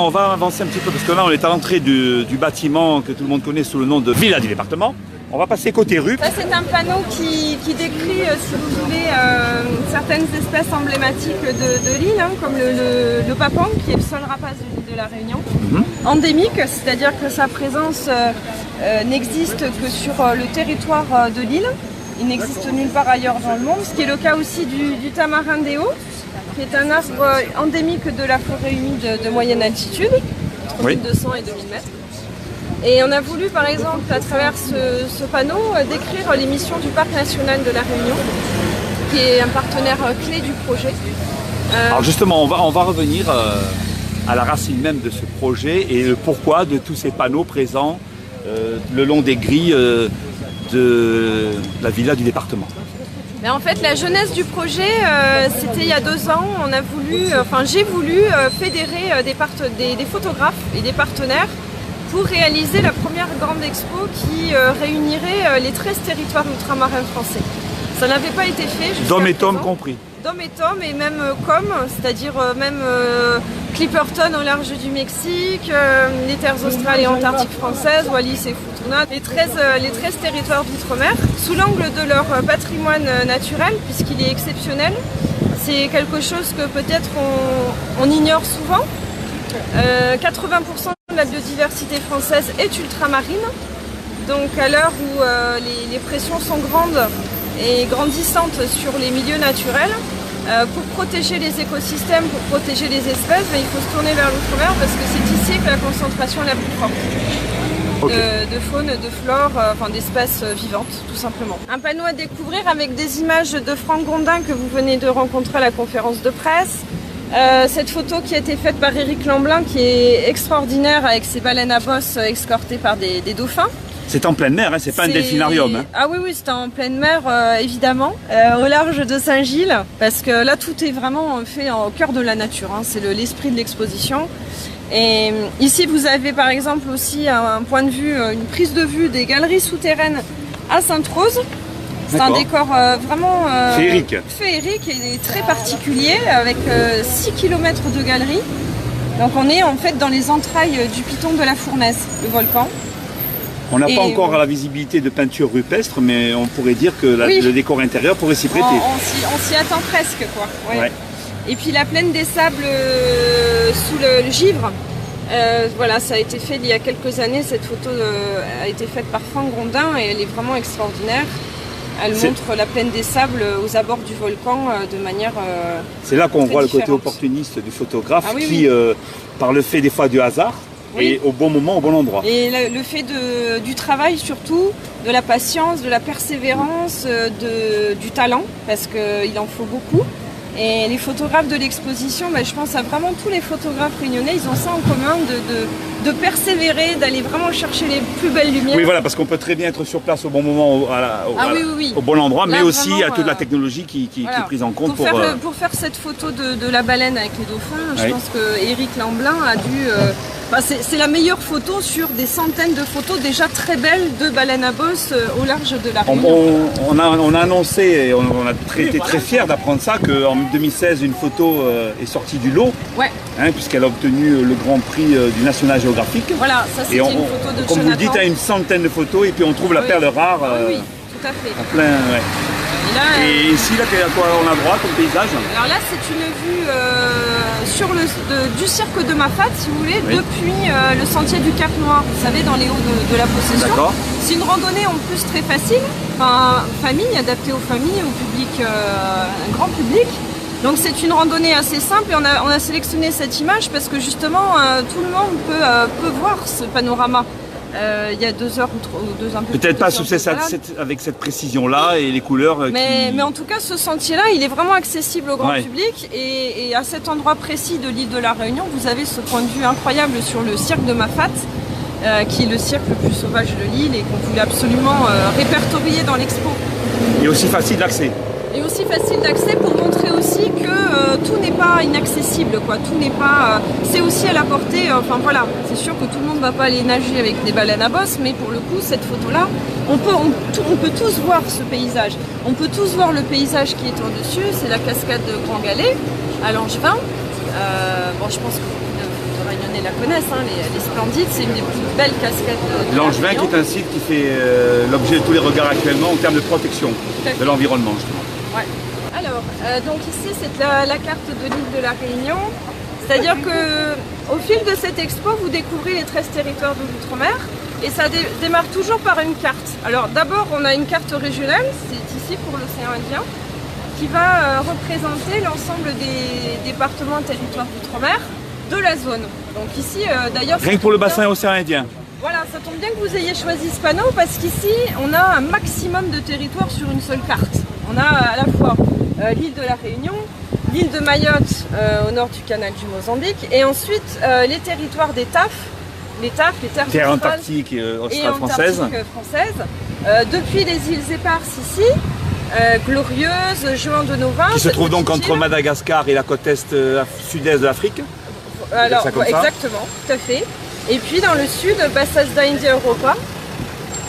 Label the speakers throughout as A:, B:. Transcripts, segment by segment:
A: On va avancer un petit peu parce que là on est à l'entrée du bâtiment que tout le monde connaît sous le nom de Villa du département. On va passer côté rue.
B: Ça c'est un panneau qui décrit, si vous voulez, certaines espèces emblématiques de l'île, hein, comme le papang, qui est le seul rapace de l'île de la Réunion. Endémique, c'est-à-dire que sa présence n'existe que sur le territoire de l'île. Il n'existe nulle part ailleurs dans le monde, ce qui est le cas aussi du tamarin des Hauts, qui est un arbre endémique de la forêt humide de moyenne altitude, entre 1200 et 2000 mètres. Et on a voulu, par exemple, à travers ce panneau, décrire les missions du Parc national de la Réunion, qui est un partenaire clé du projet.
A: Alors justement, on va revenir à la racine même de ce projet et le pourquoi de tous ces panneaux présents le long des grilles de la villa du département.
B: Mais en fait, la jeunesse du projet, c'était il y a 2 ans. J'ai voulu fédérer des photographes et des partenaires pour réaliser la première grande expo qui réunirait les 13 territoires ultramarins français. Ça n'avait pas été fait jusqu'à
A: Dom et
B: présent.
A: Tom compris.
B: Dom et Tom et même c'est-à-dire même Clipperton au large du Mexique, les terres australes et antarctiques françaises, Wallis et Futuna, les 13 territoires d'outre-mer, sous l'angle de leur patrimoine naturel, puisqu'il est exceptionnel. C'est quelque chose que peut-être on ignore souvent. 80% de la biodiversité française est ultramarine, donc à l'heure où les pressions sont grandes et grandissantes sur les milieux naturels, pour protéger les écosystèmes, pour protéger les espèces, il faut se tourner vers l'outre-mer parce que c'est ici que la concentration est la plus forte de faune, de flore, d'espèces vivantes tout simplement. Un panneau à découvrir avec des images de Franck Gondin que vous venez de rencontrer à la conférence de presse. Cette photo qui a été faite par Éric Lamblin qui est extraordinaire avec ses baleines à bosse escortées par des dauphins.
A: C'est en pleine mer, hein, c'est pas un delphinarium. Hein.
B: Ah oui, c'est en pleine mer évidemment, au large de Saint-Gilles, parce que là tout est vraiment fait au cœur de la nature, hein, c'est l'esprit de l'exposition. Et ici vous avez par exemple aussi un point de vue, une prise de vue des galeries souterraines à Sainte-Rose. C'est un décor vraiment féerique et très particulier, avec 6 km de galeries. Donc on est en fait dans les entrailles du piton de la Fournaise, le volcan.
A: On n'a pas encore la visibilité de peinture rupestre, mais on pourrait dire que le décor intérieur pourrait s'y prêter.
B: On s'y attend presque, quoi. Ouais. Et puis la plaine des sables sous le Givre, voilà, ça a été fait il y a quelques années. Cette photo a été faite par Franck Gondin et elle est vraiment extraordinaire. Elle montre la plaine des sables aux abords du volcan de manière
A: c'est là qu'on voit le côté opportuniste du photographe qui, par le fait des fois du hasard, et au bon moment, au bon endroit.
B: Et le fait du travail surtout, de la patience, de la persévérance, du talent, parce qu'il en faut beaucoup. Et les photographes de l'exposition, je pense à vraiment tous les photographes réunionnais, ils ont ça en commun de persévérer, d'aller vraiment chercher les plus belles lumières.
A: Oui, voilà, parce qu'on peut très bien être sur place au bon moment, au bon endroit, là, mais aussi à toute la technologie qui est prise en compte
B: pour faire cette photo de la baleine avec les dauphins. Je pense que Éric Lamblin a dû... c'est la meilleure photo sur des centaines de photos déjà très belles de baleines à bosse au large de la Réunion.
A: On a annoncé et on a été très fiers d'apprendre ça, qu'en 2016 une photo est sortie du lot, puisqu'elle a obtenu le grand prix du National Geographic.
B: Voilà, ça c'était une photo de
A: comme vous le dites, une centaine de photos et puis on trouve la perle rare.
B: Oui, tout à fait.
A: En plein, et ici, là, quoi on a droit comme paysage?
B: Alors là, c'est une vue du cirque de Mafate, si vous voulez, depuis le sentier du Cap Noir, vous savez, dans les hauts de la Possession. C'est une randonnée en plus très facile, famille, adaptée aux familles, au public, un grand public. Donc c'est une randonnée assez simple et on a sélectionné cette image parce que justement, tout le monde peut voir ce panorama. Il y a 2 heures ou 2 heures.
A: Peut-être pas avec cette précision-là et les couleurs.
B: Mais en tout cas, ce sentier-là, il est vraiment accessible au grand public. Et à cet endroit précis de l'île de la Réunion, vous avez ce point de vue incroyable sur le cirque de Mafate, qui est le cirque le plus sauvage de l'île et qu'on voulait absolument répertorier dans l'expo.
A: Et aussi facile d'accès.
B: Et aussi facile d'accès pour montrer aussi que tout n'est pas inaccessible, quoi. Tout n'est pas... c'est aussi à la portée, voilà. C'est sûr que tout le monde ne va pas aller nager avec des baleines à bosse, mais pour le coup, cette photo-là, on peut tous voir ce paysage. On peut tous voir le paysage qui est au-dessus, c'est la cascade de Grand Galet, à Langevin. Je pense que beaucoup de Réunionnais Lyonnais la connaissent, hein, elle est splendide, c'est une des plus belles cascades de
A: Langevin, qui est un site qui fait l'objet de tous les regards actuellement en termes de protection de l'environnement, justement.
B: Ouais. Alors, donc ici, c'est la carte de l'île de la Réunion. C'est-à-dire qu'au fil de cette expo, vous découvrez les 13 territoires de l'outre-mer. Et ça démarre toujours par une carte. Alors d'abord, on a une carte régionale, c'est ici pour l'océan Indien, qui va représenter l'ensemble des départements et territoires d'outre-mer de la zone. Donc ici, d'ailleurs...
A: Rien que pour le bassin océan Indien.
B: Voilà, ça tombe bien que vous ayez choisi ce panneau parce qu'ici, on a un maximum de territoires sur une seule carte. On a à la fois l'île de la Réunion, l'île de Mayotte au nord du canal du Mozambique et ensuite les territoires des TAF, les terres
A: antarctiques et françaises.
B: Depuis les îles éparses ici, Glorieuse, Juan de Novin.
A: Qui se trouve donc entre Madagascar et la côte sud-est de l'Afrique.
B: Alors, exactement, tout à fait. Et puis dans le sud, Bassas d'India Europa.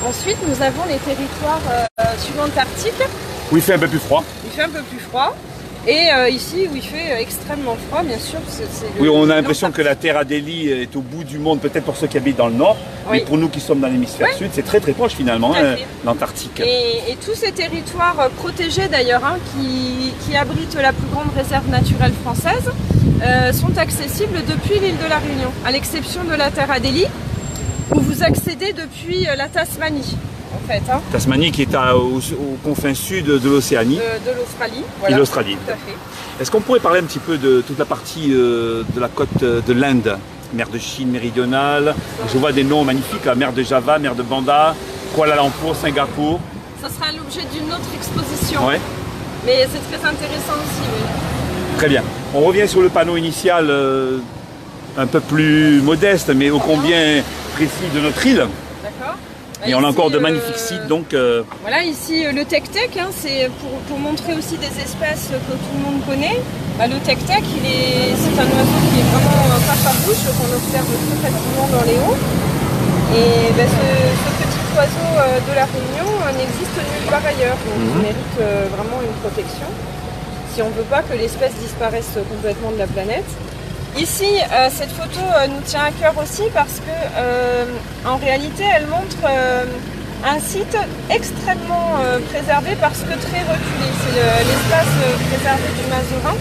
B: Ensuite, nous avons les territoires subantarctiques.
A: Où il fait un peu plus froid.
B: Il fait un peu plus froid. Et ici, où il fait extrêmement froid, bien sûr.
A: Oui, on a l'impression que la Terre Adélie est au bout du monde, peut-être pour ceux qui habitent dans le nord. Oui. Mais pour nous qui sommes dans l'hémisphère sud, c'est très très proche finalement, l'Antarctique.
B: Et tous ces territoires protégés d'ailleurs, hein, qui abritent la plus grande réserve naturelle française, sont accessibles depuis l'île de la Réunion, à l'exception de la Terre Adélie, où vous accédez depuis la Tasmanie. En fait, hein.
A: Tasmanie qui est aux confins sud de l'Océanie.
B: De l'Australie. Voilà,
A: et l'Australie.
B: Tout à fait.
A: Est-ce qu'on pourrait parler un petit peu de toute la partie de la côte de l'Inde, mer de Chine méridionale? Je vois des noms magnifiques, la mer de Java, mer de Banda, Kuala Lumpur, Singapour.
B: Ça sera l'objet d'une autre exposition.
A: Ouais.
B: Mais c'est très intéressant aussi, oui.
A: Très bien. On revient sur le panneau initial, un peu plus modeste, mais ô combien précis de notre île.
B: D'accord.
A: Et on a encore de magnifiques sites, donc...
B: Voilà, ici le Tec-Tec, hein, c'est pour montrer aussi des espèces que tout le monde connaît. Le Tec-Tec, c'est un oiseau qui est vraiment pas farouche, qu'on observe très facilement dans les hauts. Et ce petit oiseau de la Réunion n'existe nulle part ailleurs, donc il mérite vraiment une protection, si on ne veut pas que l'espèce disparaisse complètement de la planète. Ici, cette photo nous tient à cœur aussi parce que, en réalité, elle montre un site extrêmement préservé parce que très reculé. C'est l'espace préservé du Mazarin.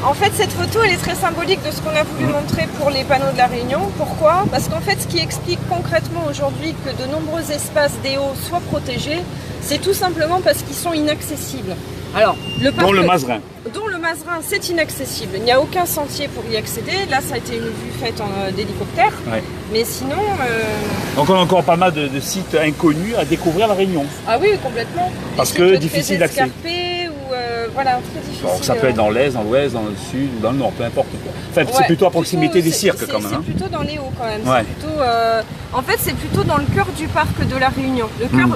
B: En fait, cette photo, elle est très symbolique de ce qu'on a voulu montrer pour les panneaux de la Réunion. Pourquoi? Parce qu'en fait, ce qui explique concrètement aujourd'hui que de nombreux espaces des Hauts soient protégés, c'est tout simplement parce qu'ils sont inaccessibles. Alors,
A: dont le Mazarin.
B: Dont le Mazarin, c'est inaccessible. Il n'y a aucun sentier pour y accéder. Là, ça a été une vue faite d'hélicoptère. Ouais. Mais sinon...
A: Donc on a encore pas mal de sites inconnus à découvrir à la Réunion.
B: Ah oui, complètement.
A: Parce que difficile d'accès.
B: Voilà, très difficile.
A: Donc ça peut être dans l'Est, dans l'Ouest, dans le Sud, dans le Nord, peu importe quoi. Enfin, ouais, c'est plutôt à proximité des cirques quand même.
B: C'est plutôt dans les Hauts quand même.
A: Ouais.
B: Plutôt, en fait, c'est plutôt dans le cœur du parc de la Réunion. Le cœur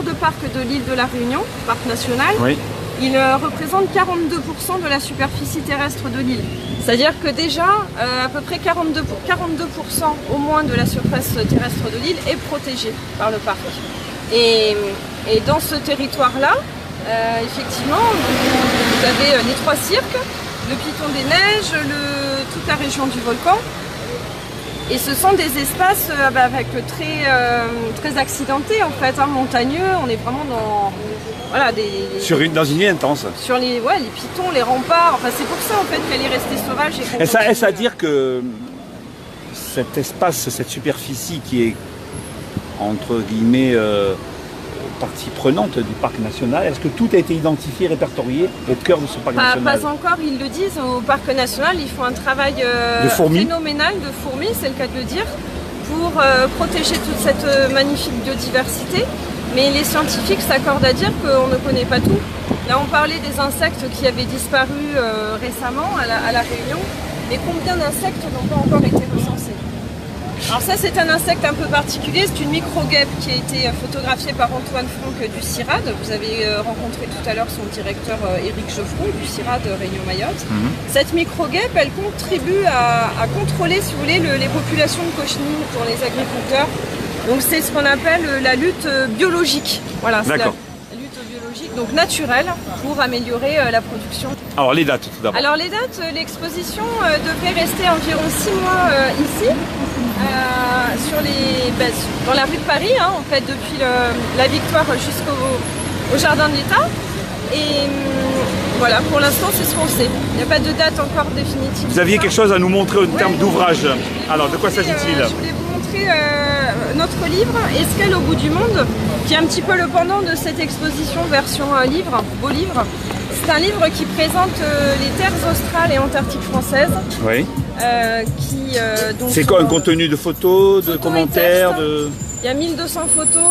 B: de parc de l'île de la Réunion, parc national, oui. Il représente 42% de la superficie terrestre de l'île. C'est-à-dire que déjà, à peu près 42% au moins de la surface terrestre de l'île est protégée par le parc. Et dans ce territoire-là, effectivement, vous avez les 3 cirques, le Piton des Neiges, toute la région du volcan. Et ce sont des espaces avec très accidentés en fait, hein, montagneux. On est vraiment dans
A: dans une île intense.
B: Sur les pitons, les remparts. Enfin, c'est pour ça en fait qu'elle est restée sauvage.
A: Est-ce à dire que cet espace, cette superficie qui est entre guillemets partie prenante du parc national, est-ce que tout a été identifié, répertorié au cœur de ce parc national?
B: Pas encore, ils le disent, au parc national, ils font un travail phénoménal de fourmis, c'est le cas de le dire, pour protéger toute cette magnifique biodiversité. Mais les scientifiques s'accordent à dire qu'on ne connaît pas tout. Là, on parlait des insectes qui avaient disparu récemment à la Réunion, mais combien d'insectes n'ont pas encore été recensés? Alors ça, c'est un insecte un peu particulier, c'est une micro-guêpe qui a été photographiée par Antoine Franck du CIRAD. Vous avez rencontré tout à l'heure son directeur Éric Geoffroy du CIRAD Réunion Mayotte. Cette micro-guêpe, elle contribue à contrôler, si vous voulez, les populations de cochenilles pour les agriculteurs. Donc c'est ce qu'on appelle la lutte biologique. Voilà, c'est la lutte biologique. donc naturels, pour améliorer la production.
A: Alors les dates tout d'abord.
B: Alors les dates, l'exposition devrait rester environ 6 mois ici, dans la rue de Paris, hein, en fait, depuis la Victoire jusqu'au Jardin de l'État. Et voilà, pour l'instant c'est ce qu'on sait. Il n'y a pas de date encore définitive.
A: Vous aviez quelque chose à nous montrer en termes d'ouvrage. Alors de quoi s'agit-il?
B: Je voulais vous montrer notre livre, Escale au bout du monde, qui est un petit peu le pendant de cette exposition version livre, beau livre. C'est un livre qui présente les terres australes et antarctiques françaises.
A: Oui.
B: C'est
A: quoi, un contenu de photos, de commentaires,
B: Il y a 1200 photos,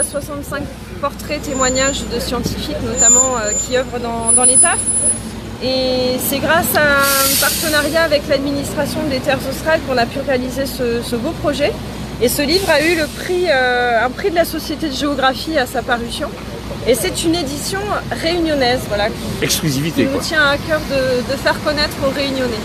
B: 65 portraits, témoignages de scientifiques notamment qui œuvrent dans les TAF. Et c'est grâce à un partenariat avec l'administration des terres australes qu'on a pu réaliser ce beau projet. Et ce livre a eu un prix de la Société de géographie à sa parution. Et c'est une édition réunionnaise, voilà,
A: exclusivité,
B: qui nous tient à cœur de faire connaître aux Réunionnais.